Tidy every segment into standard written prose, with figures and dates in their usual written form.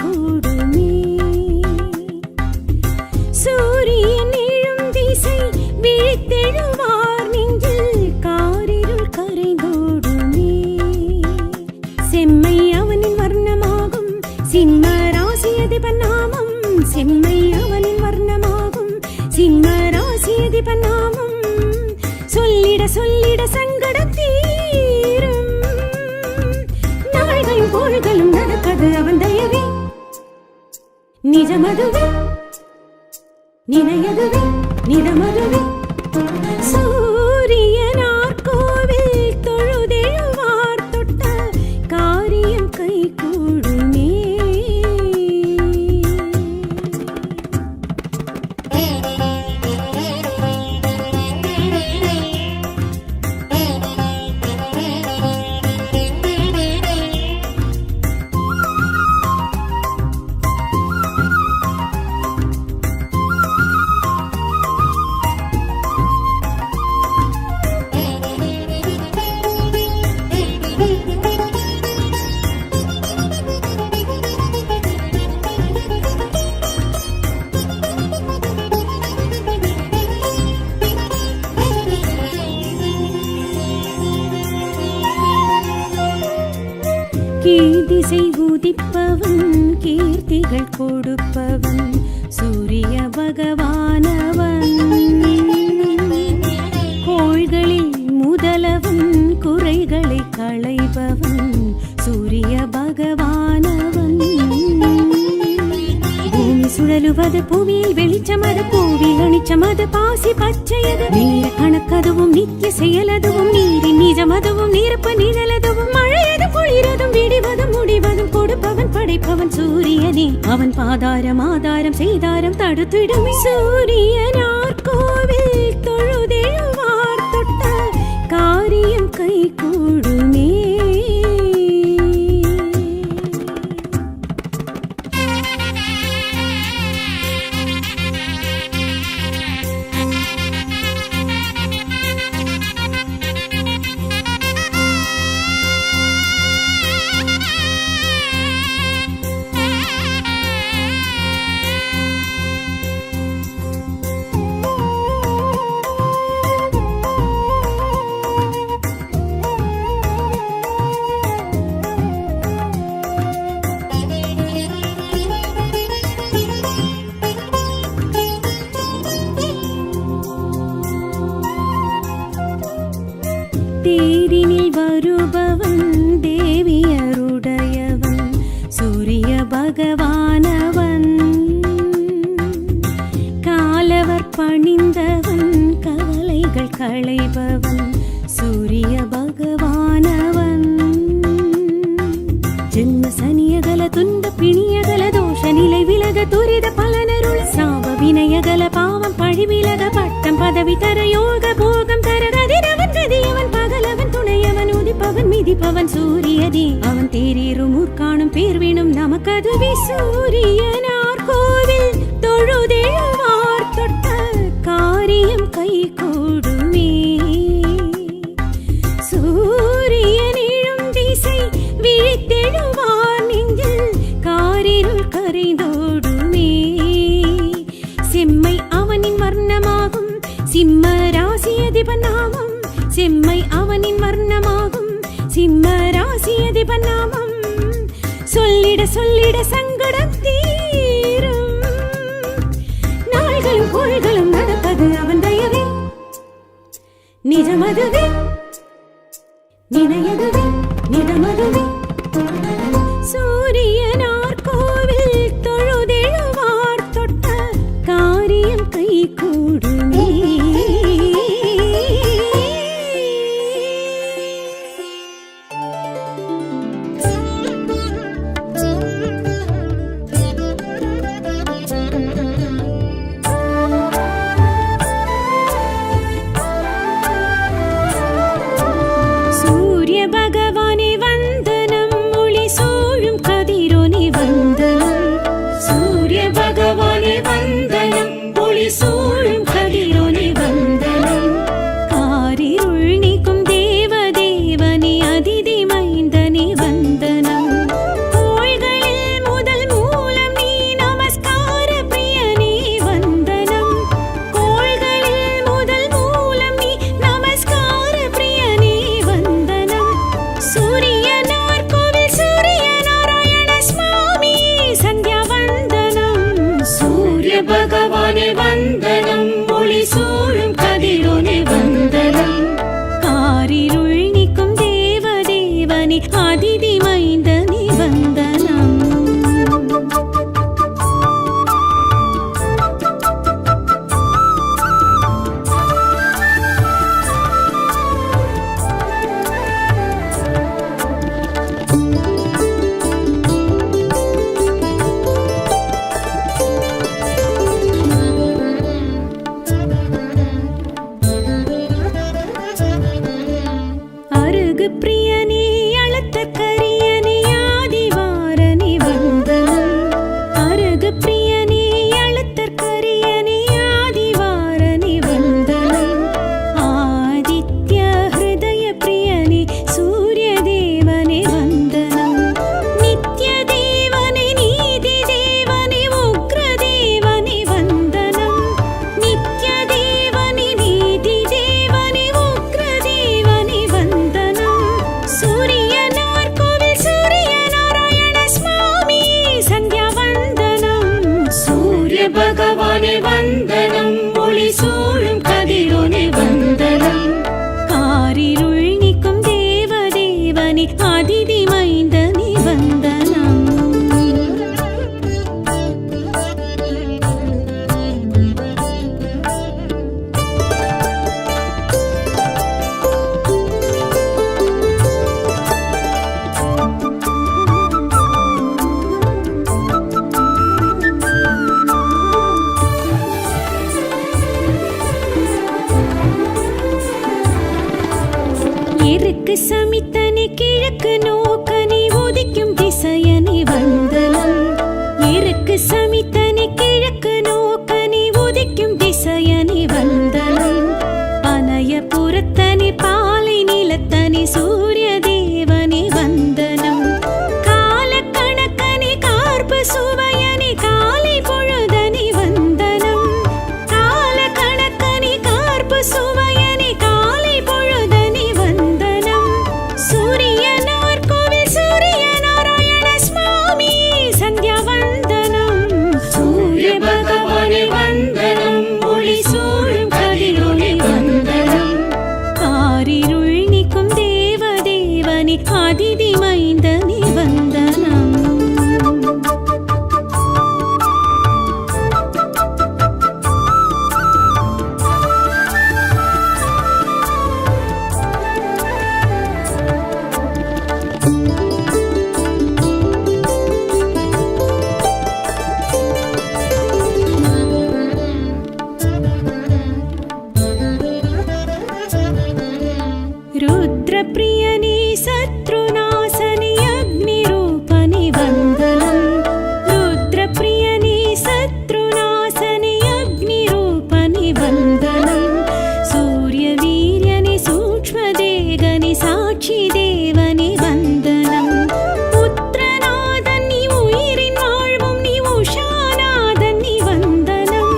கூடுமே. சூரியன் எழும் திசை விழித்தெழுவார் நெஞ்சில் காரிருள் கரைந்தோடுமே. செம்மை அவனின் வர்ணமாகும் சிம்ம ராசியதிபன் நாமம். செம்மை அவனின் வர்ணமாகும் சிம்ம ராசியதிபன் நாமம். சொல்லிட சொல்லிட சங்கடம் தீரும். நாள்களும் கோள்களும் நடப்பது அவன் தயவே. நிஜமதுவே நினையதுவே நிறமதுவே. சூரியனார் கோவில் தொழுதெழுவார் தொட்ட காரியம் கை கூடுமே. கீழ்திசை உதிப்பவன் கீர்த்திகள் கொடுப்பவன் சூரிய பகவானவன். கோள்களில் முதலவன் குறைகளை களைபவன் சூரிய பகவானவன். பூமி சுழலுவது புவியில் வெளிச்சமது பூவில் அணிச்சமது பாசி பச்சையது. நீல கணக்கதுவும் நித்திய செயலதுவும் நீரின் நிஜமதுவும் நீரப்ப நிழலதுவும் மழையது பொழிரதும் விடிவதும் முடிவதும் கொடுப்பவன் படைப்பவன் சூரியனே. அவன் பாதாரம் ஆதாரம் செய்தாரம் தடுத்திடுமே. சூரியனார் கோவில் தொழுதெழுவார் தொட்ட காரியம் கை கூடுமே. தேரினில் வருபவன் தேவியருடையவன் சூரிய பகவானவன். காலவர் பணிந்தவன் கவலைகள் களைபவன் சூரிய பகவானவன். ஜென்ம சனியகல துன்ப பிணியகல தோஷ நிலை விலக துரித பலனருள் சாப வினயகல பாவம் பழி விலக பட்டம் பதவி தர யோக போகம் தர கதிரவன் கதியவன் பகலவன் துணையவன் உதிப்பவன் மிதிப்பவன் சூரியனே. அவன் தேரேறும் ஊர்காணும் பேர் வேணும் நமக்கதுவே. சூரியனார் கோவில் தொழுதெழுவார் தொட்ட காரியம் கை கூடுமே. சூரியன் எழும் திசை விழித்தெழுவார் நெஞ்சில் காரிருள் கரைந்தோடுமே. செம்மை அவனின் வர்ணமாகும் சிம்ம ராசியதிபன் நாமம். செம்மை அவனின் வர்ணமாகும் சிம்ம ராசியதிபன் நாமம். சொல்லிட சொல்லிட சங்கடம் தீ கிழக்கு நோக்க நீ உதிக்கும் திசையனி வந்தனம் இருக்கு சமித்தனி கிழக்கு நோக்க நீ உதிக்கும் திசையனி வந்தனம் பனைய புறத்தனி பாலை நிலத்தனி சூரிய தேவனி வந்தனம் கால கணக்கனி கார்பு சுவையனி காலை பொழுதனி வந்தனம் கால கணக்கனி கார்பு சுவையனி காலை பொழுதனி வந்தனம் சூரியனார் கோவில் சூரிய நாராயண சுவாமி சந்தியா வந்தனம் சூரிய பகவானே வந்தனம் ஒளி சூழும் கதிரொளி வந்தனம் காரிருள் நீக்கும் தேவ தேவனி அதிதி மைந்தனி வந்தனம் रुद्रप्रियनी शत्रुनाशनि अग्निरूपनि वन्दनं रुद्रप्रियनी शत्रुनाशनि अग्निरूपनि वन्दनं सूर्यवीर्यनि सूक्ष्मदेगनि साक्षिदेवनि वन्दनं पुत्रनादन् நீ உயிரின் வாழ்வும் நீ உஷாநாதன் நீ வந்தனம்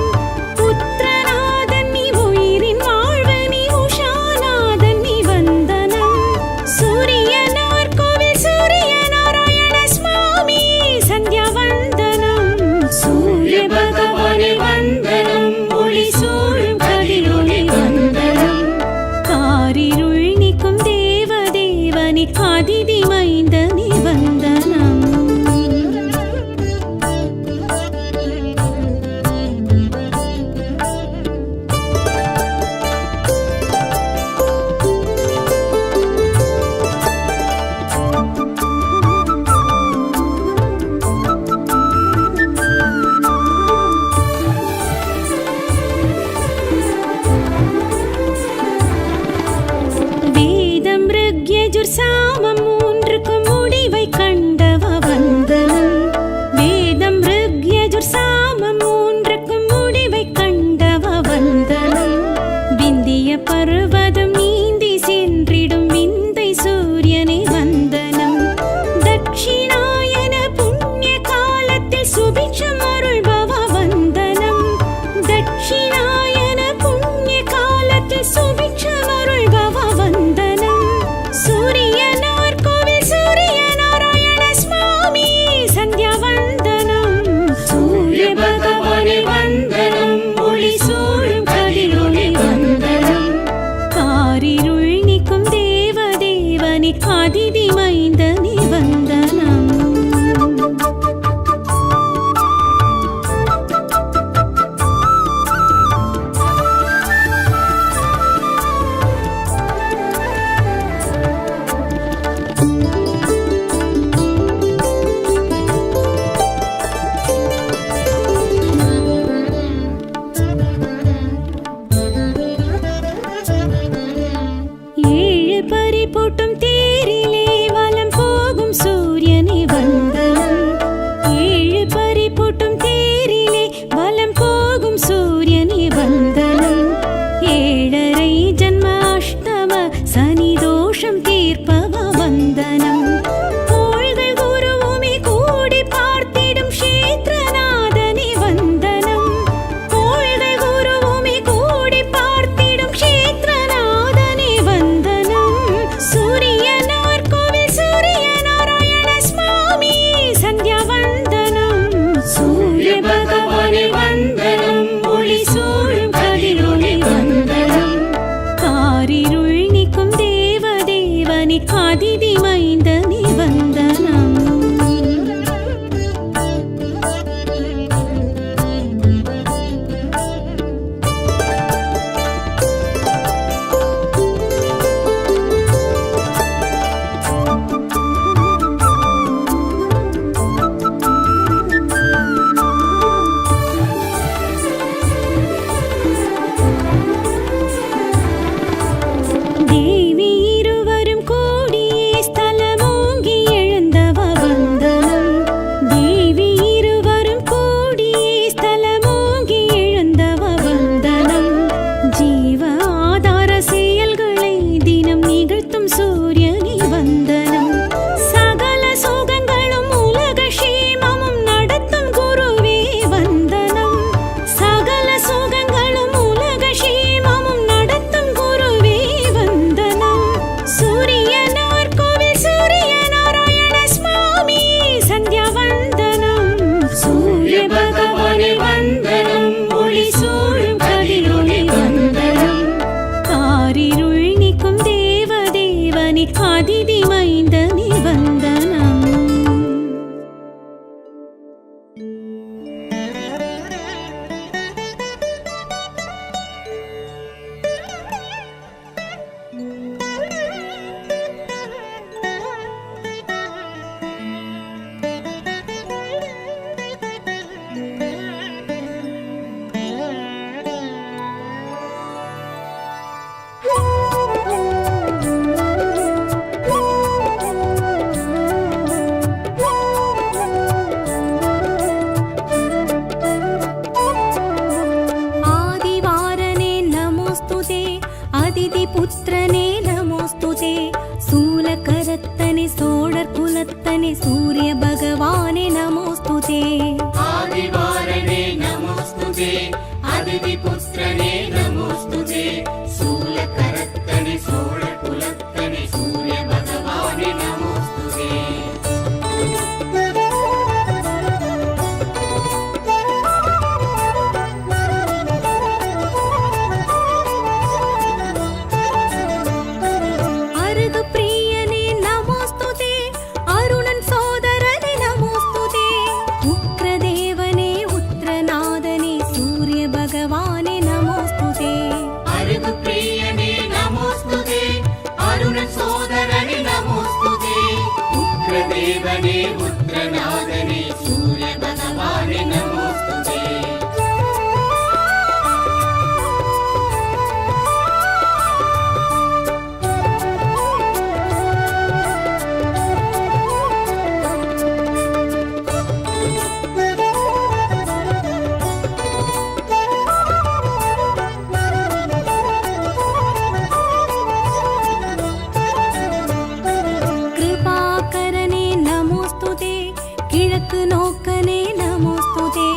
புத்திரநாதன் நீ உயிரின் வாழ்வு நீ உஷாநாதன் நீ வந்தனம் சூரியனார் கோவில் சூரிய நாராயண சுவாமி சந்தியா வந்தனம் சூரிய பகவானே வந்தனம் ஒளி சூழும் கதிரொளி வந்தனம் காரிருள் நீக்கும் தேவ தேவனி அதிதி மைந்தனி வந்தனம் வேதம் ருக்யஜுர் சாமம் மூன்றுக்கும் முடிவை கண்டவ வந்தனம் வேதம் ருக்யஜுர் சாமம் மூன்றுக்கும் முடிவை கண்டவ வந்தனம் விந்திய பர்வதம் நீந்தி சென்றிடும் விந்தை சூரியனை வந்தனம் தட்சிணாயன புண்ணிய காலத்தில் சுபிட்சம் அருள்பவ வந்தனம் தட்சிணாயன புண்ணிய காலத்தில் சுபிட்சம் அருள்பவ வந்தனம் சூரியனார் கோவில் சூரிய நாராயண சுவாமி சந்தியா வந்தனம் சூரிய பகவானே வந்தனம் ஒளி சூழும் கதிரொளி வந்தனம் காரிருள் நீக்கும் தேவ தேவனி அதிதி மைந்தனி வந்தனம் ஏழு பறிபோட்டும் தேரிலே வலம் போகும் சூரியனை வந்தனம் ஏழு பறிபோட்டும் தேரிலே வலம் போகும் சூரியனை வந்தனம் ஏழரை ஜன்ம அஷ்டம சனி தோஷம் தீர்ப்பவ வந்தனம் கோள்கள் குருவுமே கூடி பார்த்திடும் க்ஷேத்ரநாதனி வந்தனம் கோள்கள் குருவுமே கூடி பார்த்திடும் க்ஷேத்ரநாதனி வந்தனம் சூரியனார் கோவில் சூரிய நாராயண சுவாமி சந்தியா வந்தனம் சூரிய பகவானே வந்தனம் ஒளி சூழும் கதிரொளி வந்தனம் காரிருள் நீக்கும் தேவ தேவனி அதிதி மைந்தனி வந்தனம் देवने पुत्रनादने सूर्य भगवाने नमोस्तुते கிழக்கு நோக்கனே நமோஸ்துதே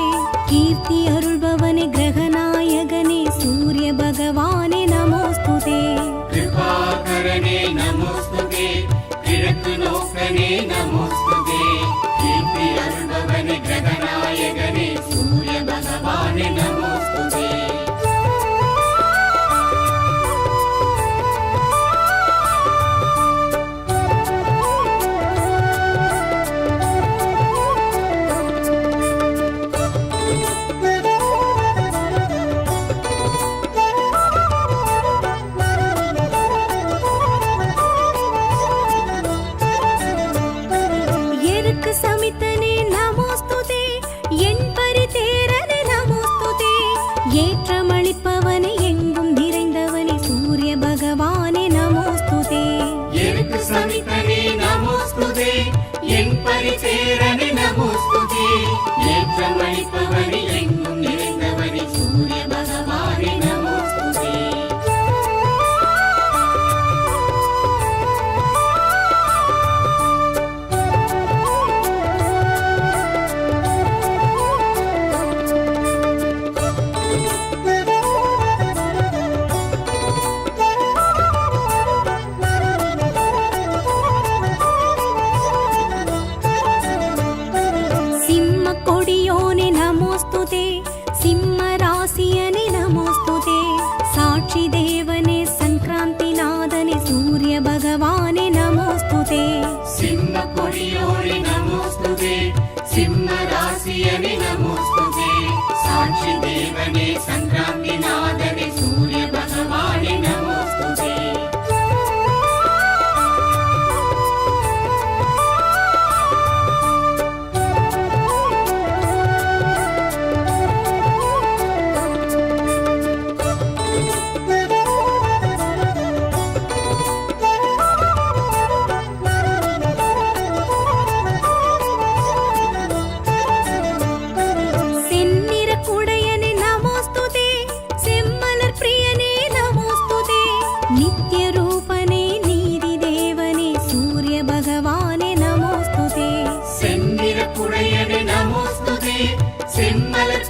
கீர்த்தி அருள்பவனே கிரகநாயகனே சூரிய பகவானே நமோஸ்துதே கிருபாகரனே நமோஸ்துதே கிழக்கு நோக்கனே நமோஸ்துதே கீர்த்தி அருள்பவனே கிரகநாயகனே சூரிய பகவானே நமோஸ்துதே சமித்தனே நமோஸ்துதே என் பரிதேரனே நமோஸ்துதே ஏற்றமளிப்பவனே எங்கும் நிறைந்தவனே சூரிய பகவானே நமோஸ்துதே எனக்கு சமித்தனே நமோஸ்துதே என் பரிதேரனே நமோஸ்துதே ஏற்றமளிப்பவனே எங்கும் நிறைந்தவனே சூரிய பகவானே நமோஸ்துதே கொடியோனே நமோஸ்துதே சிம்ம ராசியனே நமோஸ்துதே சாட்சி தேவனே சங்கராந்தி நாதனே சூரிய பகவானே நமோஸ்துதே சிம்ம கொடியோனே நமோஸ்துதே சிம்ம ராசியனே நமோஸ்துதே சாட்சி தேவனே சங்கராந்தி நாதனே சூரிய பகவானே நமோஸ்துதே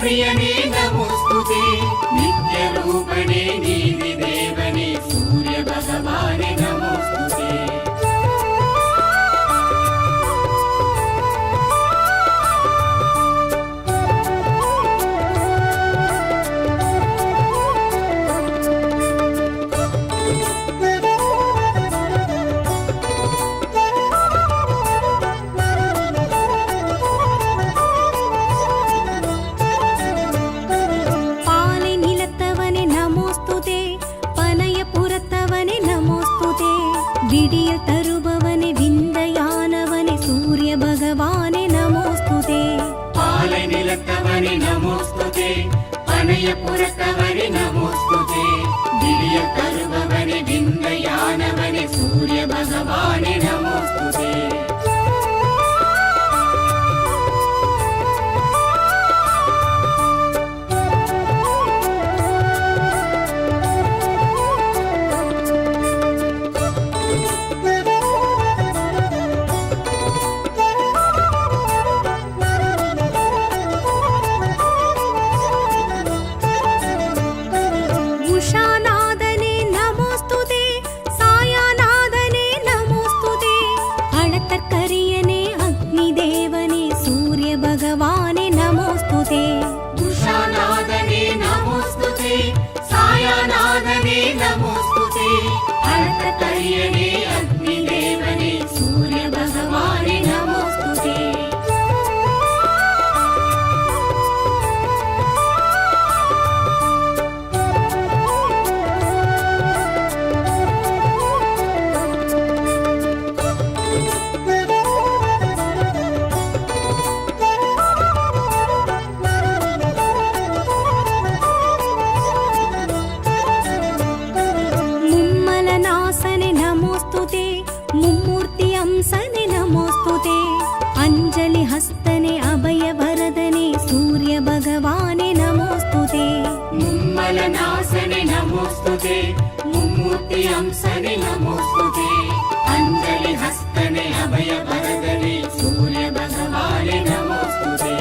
प्रियने नमोस्तुते नित्य रूपणे नीति देवने सूर्य भगवाने नमोस्तुते விடியல் தருபவனே விந்தையானவனே சூரிய பகவானே நமோஸ்துதே பாலை நிலத்தவனே நமோஸ்துதே பனைய புறத்தவனே நமோஸ்துதே விடியல் தருபவனே விந்தையானவனே சூரிய பகவானே நமோஸ்துதே भगवाने नमोस्तुते उषानादने नमोस्तुते सायानादने नमोस्तुते अनंततरीयने अग्निदेवने सूर्य भगवाने नमोस्तुते नमोस्तुते मुम्मूर्ति अंसने नमोस्तुते अंजलि हस्तने अभय वरदने सूर्य भगवाने नमोस्तुते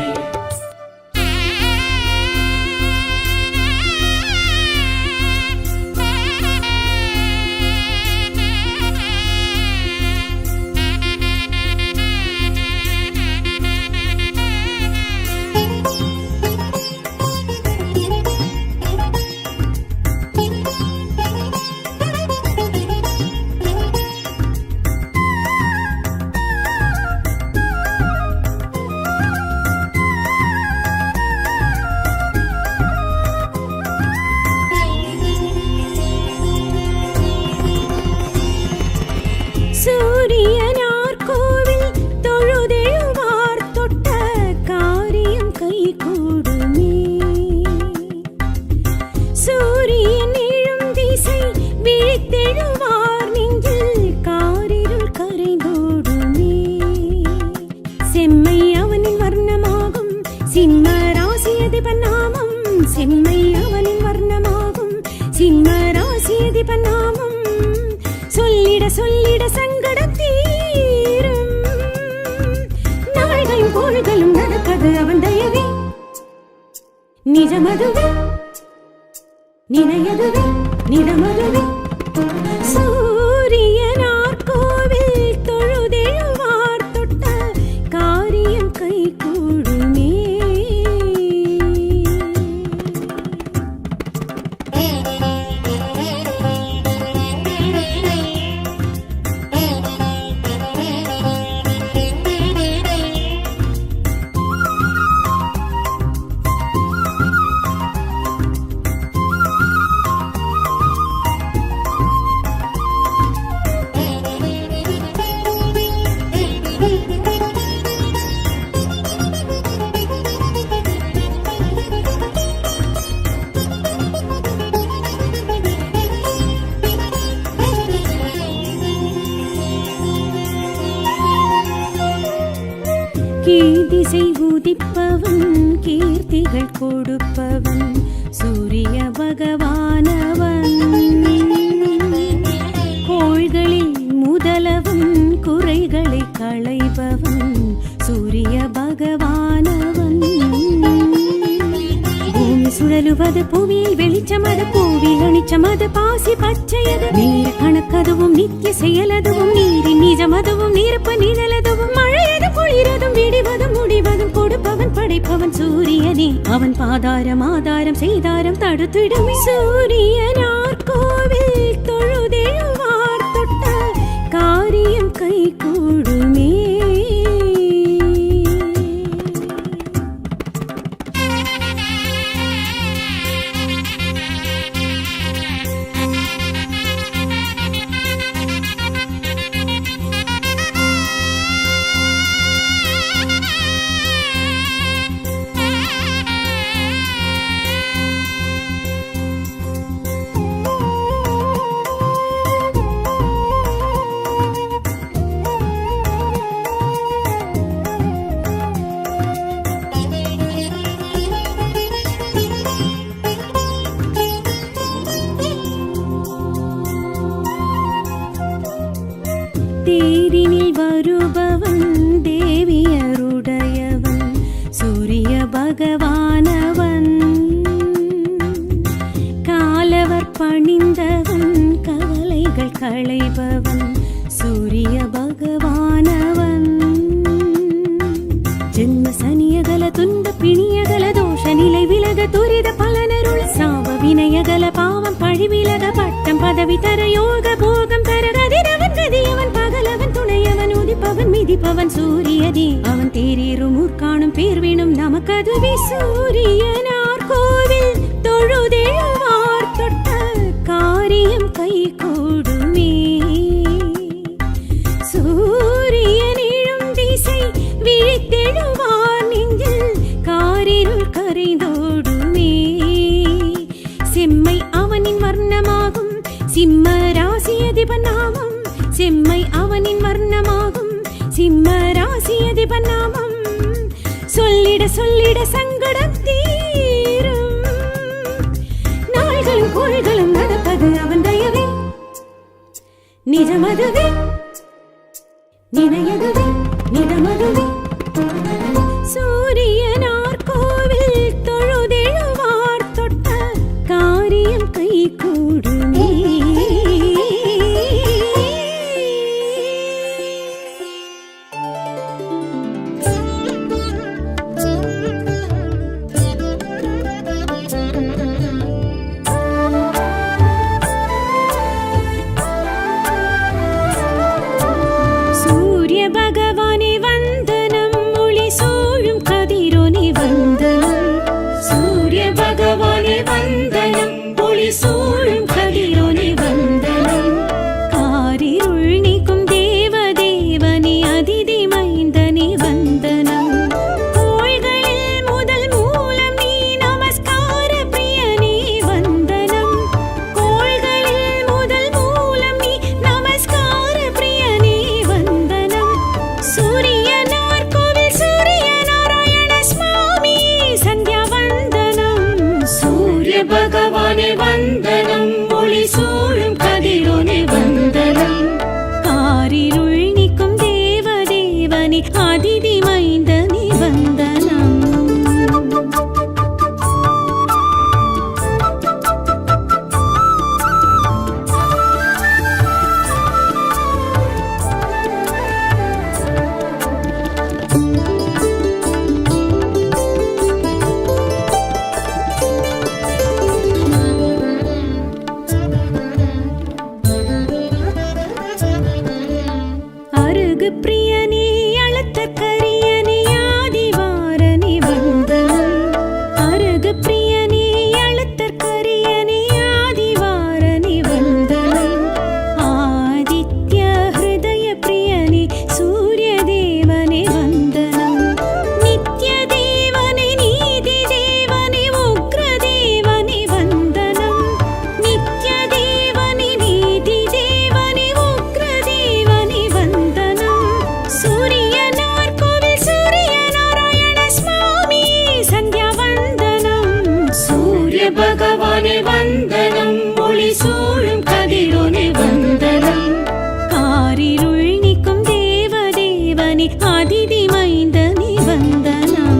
சூரியனார் கோவில் தொழுதெழுவார் தொட்ட காரியம் கைகூடுமே சூரியன் எழும் திசை விழித்தெழுவார் நெஞ்சில் காரிருள் கரைந்தோடுமே செம்மை அவனின் வர்ணமாகும் சிம்ம ராசியதிபன் நாமம் செம்மை அவனின் வர்ணமாகும் சிம்ம ராசியதிபன் நாமம் சொல்லிட சொல்லிட சங்கடம் தீரும் நாள்களும் கோள்களும் நடப்பது அவன் தயவே நிஜமதுவே நினையதுவே நிறமதுவே சூரியனார் கோவில் தொழுதெழுவார் தொட்ட காரியம் கைகூடுமே கீழ்திசை உதிப்பவன் கீர்த்திகள் கொடுப்பவன் சூரிய பகவானவன் கோள்களில் முதலவன் குறைகளை களைபவன் சூரிய பகவானவன் பூமி சுழலுவது புவியில் வெளிச்சமது பூவில் அணிச்சமது பாசி பச்சையது நீர கணக்கதுவும் நித்திய செயலதுவும் நீரின் நிஜமதுவும் நீரப்ப நிழலதுவும் மழையது பொழிறதும் விடிவதும் முடிவதும் கொடுப்பவன் படைப்பவன் சூரியனே அவன் பாதாரம் ஆதாரம் செய்தாரம் தடுத்திடும் சூரியனார் கோவில் தொழுதெழுவார் தொட்ட காரியம் கைகூடுமே தேரினில் வருபவன் தேவியருடையவன் சூரிய பகவானவன் காலவர் பணிந்தவன் கவலைகள் களைபவன் சூரிய பகவானவன் ஜென்ம சனியகல துன்ப பிணியகல தோஷ நிலை விலக துரித பலனருள் சாவ வினயகல பாவம் பழி விலக பட்டம் பதவி தர யோக போகம் தர கதிரவன் கதியவன் பகலவன் துணையவன் உதிப்பவன் மிதிப்பவன் சூரியனே அவன் தேரேறும் ஊர்காணும் பேர்வினும் நமக்கதுவே சூரியனார் கோவில் தொழுதெழுவார் தொட்ட காரியம் கைகூடுமே சூரியன் எழும் திசை விழித்தெழுவார் நெஞ்சில் காரிருள் கரைந்தோடுமே செம்மை அவனின் வர்ணமாகும் சிம்ம ராசியதிபன் நாமம் செம்மை அவனின் வர்ணமாகும் சிம்ம ராசியதிபன் நாமம் சொல்லிட சொல்லிட சங்கடம் தீரும் நாள்களும் கோள்களும் நடப்பது நிதமதுவே நினையதுவே நிதமதுவே சூரியனார் கோவில் தொழுதெழுவார் தொட்ட காரியம் கை கூடுமே சூரிய பகவானே வந்தனம் ஒளி சூழும் கதிரோனே வந்தனம் சூரிய பகவானே வந்தனம் ஒளி சூழும் கதிரோனே வந்தனம் காரிருள் நீக்கும் தேவதேவனே அதிதி மைந்தனே வந்தனம் கோள்களில் முதல் மூலம் நீ நமஸ்கார பிரியனே வந்தனம் கோள்களில் முதல் மூலம் நீ நமஸ்கார பிரியனே வந்தனம் சூரியனார் கோவில் சூரிய நாராயண சுவாமி சந்தியா வந்தனம் சூரிய பகவானே வந்தனம் ஒளி சூழும் கதிரோனே வந்தனம் காரிருள் நீக்கும் தேவதேவனே அதிதி மைந்தனே வந்தனம் அருகு பிரியனே அழுத்த கரியனே ஆதிவாரனே வந்தனம் அருகு பிரியனே அழுத்த கரியனே ஆதிவாரனே வந்தனம் ஆதித்ய ஹிருதய பிரியனே சூரிய தேவனே வந்தனம் நித்ய தேவனே நீதி தேவனே உக்ர தேவனே வந்தனம் நித்ய தேவனே நீதி தேவனே உக்ர தேவனே வந்தனம் சூரியனார் கோவில் சூரிய நாராயண சுவாமி சந்தியா வந்தனம் சூரிய பகவானே வந்தனம் ஒளி சூழும் கதிரோனே வந்தனம் காரிருள் நீக்கும் தேவதேவனே அதிதி மைந்தனே வந்தனம்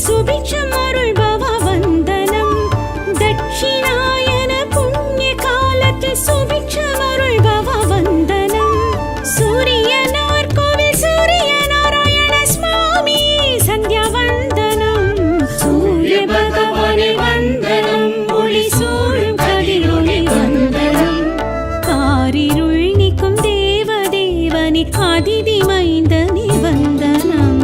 சுபிட்சம் அருள்பவ வந்தனம். தட்சிணாயன புண்ணிய காலத்தில் சுபிட்சம் அருள்பவ வந்தனம். சூரியனார் கோவில் சூரிய நாராயண சுவாமி சந்தியா வந்தனம். சூரிய பகவானே வந்தனம். ஒளி சூழும் கதிரொளி வந்தனம். காரிருள் நீக்கும் தேவ தேவனே அதிதி மைந்தனே வந்தனம்.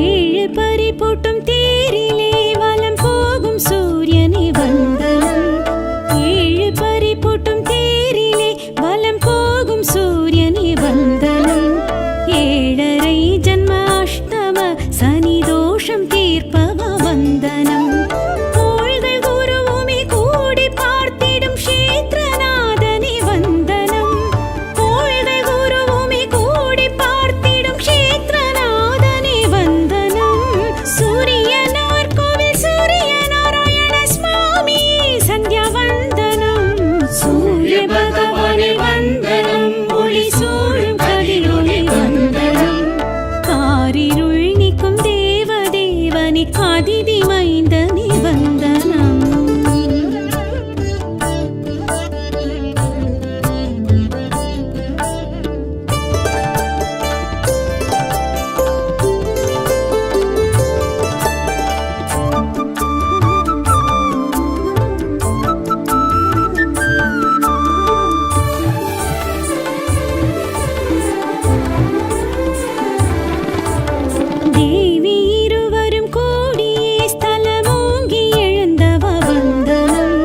ஏழு பறிபோட்டும் தேரிலே வலம் போகும் சூரியனே வந்தனம். ஏழு பறிபோட்டும் தேரிலே வலம் போகும் சூரியனே வந்தனம். ஏழரை ஜன்ம அஷ்டம சனி தோஷம் தீர்ப்பவ வந்தனம். கோள்கள் குருவுமே கூடி பார்த்திடும் க்ஷேத்ரநாதனே வந்தனம். கோள்கள் குருவுமே கூடி பார்த்திடும் க்ஷேத்ரநாதனே வந்தனம். சூரியனார் கோவில் சூரிய நாராயண சுவாமி சந்தியா வந்தனம். சூரிய பகவானே வந்தனம். ஒளி சூழும் கதிரொளி வந்தனம். காரிருள் நீக்கும் தேவ தேவனே அதிதி மைந்தனே வந்தனம். தேவி இருவரும் கூடியே ஸ்தலமோங்கி எழுந்தவ வந்தனம்.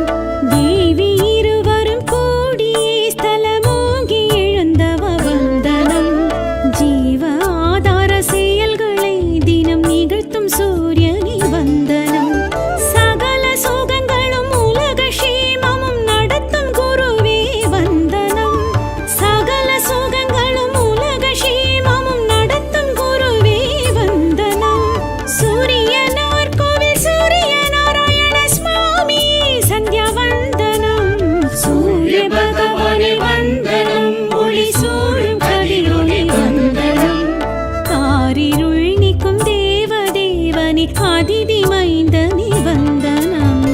தேவி இருவரும் கூடியே ஸ்தலமோங்கி எழுந்தவ வந்தனம். ஜீவ ஆதார செயல்களை தினம் நிகழ்த்தும் சூரியனே வந்தனம். சகல சுகங்களும் உலக க்ஷேமமும் நடத்தும் குருவே வந்தனம். சகல சுகங்களும் உலக க்ஷேமமும் நடத்தும் குருவே வந்தனம். சூரியனார் கோவில் சூரிய நாராயண சுவாமி சந்தியா வந்தனம். சூரிய பகவானே வந்தனம். ஒளி சூழும் கதிரொளி வந்தனம். காரிருள் நீக்கும் தேவ தேவனே அதிதி மைந்தனே வந்தனம்.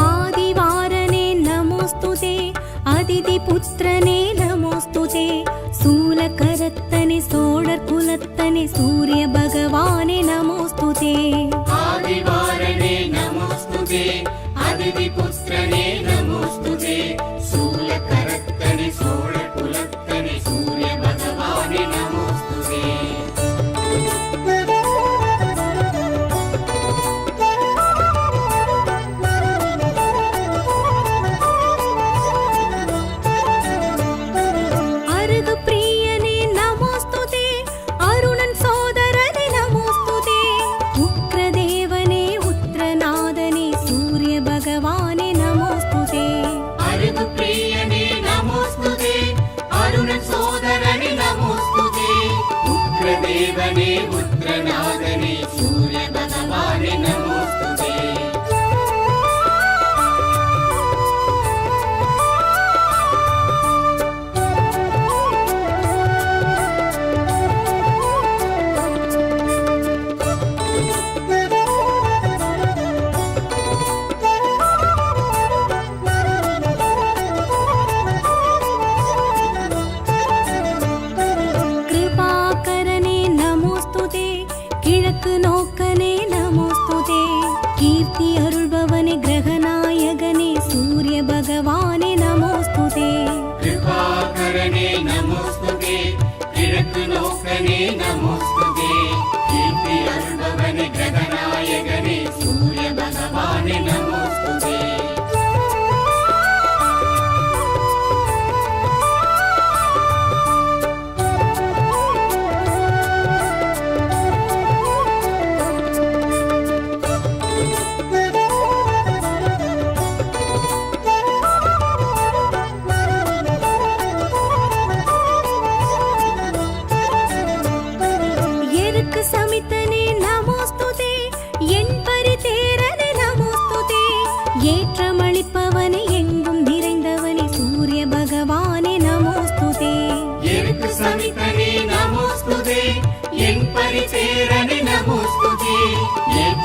ஆதிவாரனே நமோஸ்துதே. அதிதி புத்திரனே நமோஸ்துதே. சூலகரத்தனே சோழர் குலத்தனே சூரிய பகவானே நமோஸ்துதே. ஆதிவாரணே நமோஸ்துதே. அதிதி புத்திரனே நமோஸ்துதே. சூலகரத்தனே சோழ குலத்தனே சூரிய பகவானே நமோஸ்துதே. அருகு பிரியனே நமோஸ்துதே. அருணன் சோதரனே நமோஸ்துதே. உக்ரதேவனே உத்ரநாதனே சூரிய பகவானே நமோஸ்துதே. அருகு பிரியனே நமோஸ்துதே. அருணன் சோதரனே நமோஸ்துதே. உக்ரதேவனே உத்ரநாதனே சூரிய பகவானே நமோஸ்துதே.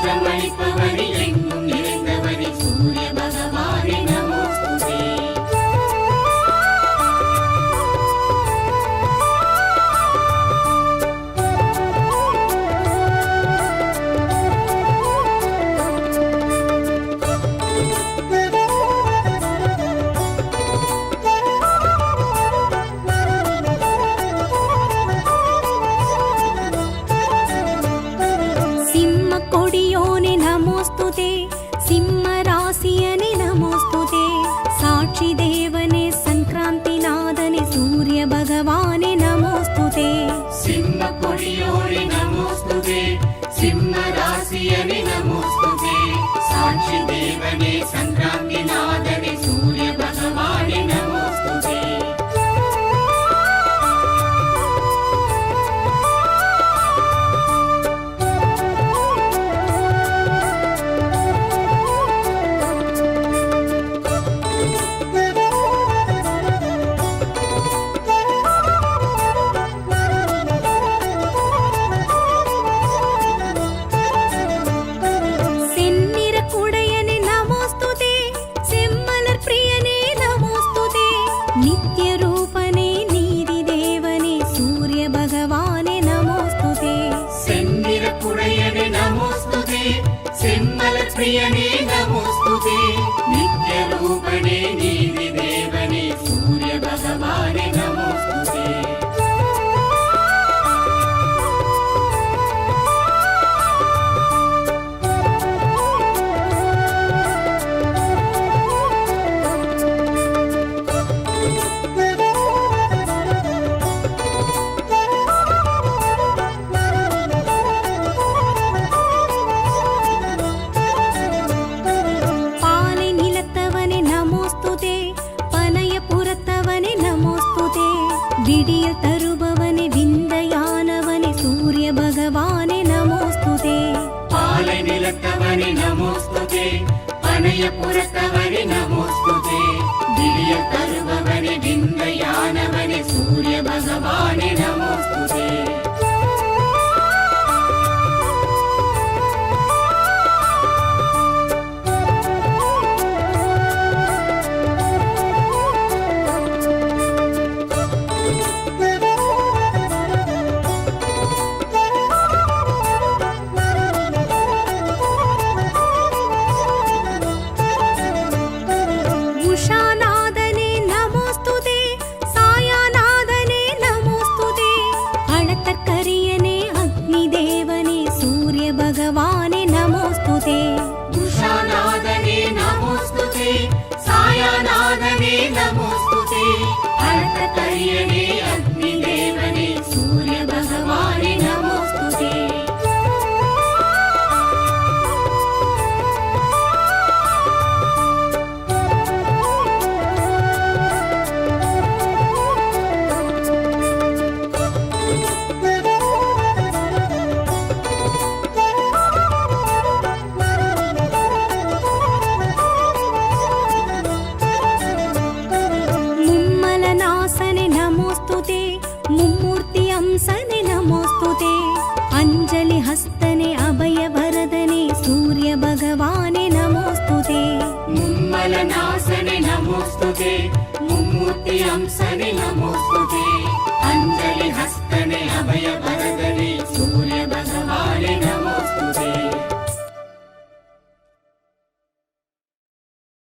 ஏற்றமளிப்பவனே எங்கும் நிறைந்தவனே சூரிய பகவானே நமோஸ்துதே கொடியோனே நமோஸ்துதே சிம்ம ராசியனே நமோஸ்துதே சாட்சி தேவனே சங்கராந்தி நாதனே சூரிய பகவானே நமோஸ்துதே சிம்ம கொடியோனே நமோஸ்துதே சிம்ம ராசியனே நமோஸ்துதே சாட்சி தேவனே சங்கராந்தி நாதனே சூரிய பகவானே நமோஸ்துதே प्रियने नमोस्तुते नित्य रूपणे नीति देवने सूर्य भगवाने नमोस्तुते விடியல் தருபவனே விந்தையானவனே சூரிய பகவானே நமோஸ்துதே பாலை நிலத்தவனே நமோஸ்துதே பனைய புறத்தவனே நமோஸ்துதே விடியல் தருபவனே விந்தையானவனே சூரிய பகவானே நமோஸ்துதே भगवाने नमोस्तुते उषानादने नमोस्तुते सायानादने नमोस्तुते अर्थकर्यणे अग्निदेवने सूर्य भगवाने नमोस्तुते मुम्मूर्ति अंसने नमोस्तुते अंजलि हस्तने अभय वरदने सूर्य भगवाने नमोस्तुते मुम्मलनासने नमोस्तुते मुम्मूर्ति अंसने नमोस्तुते अंजलि हस्तने अभय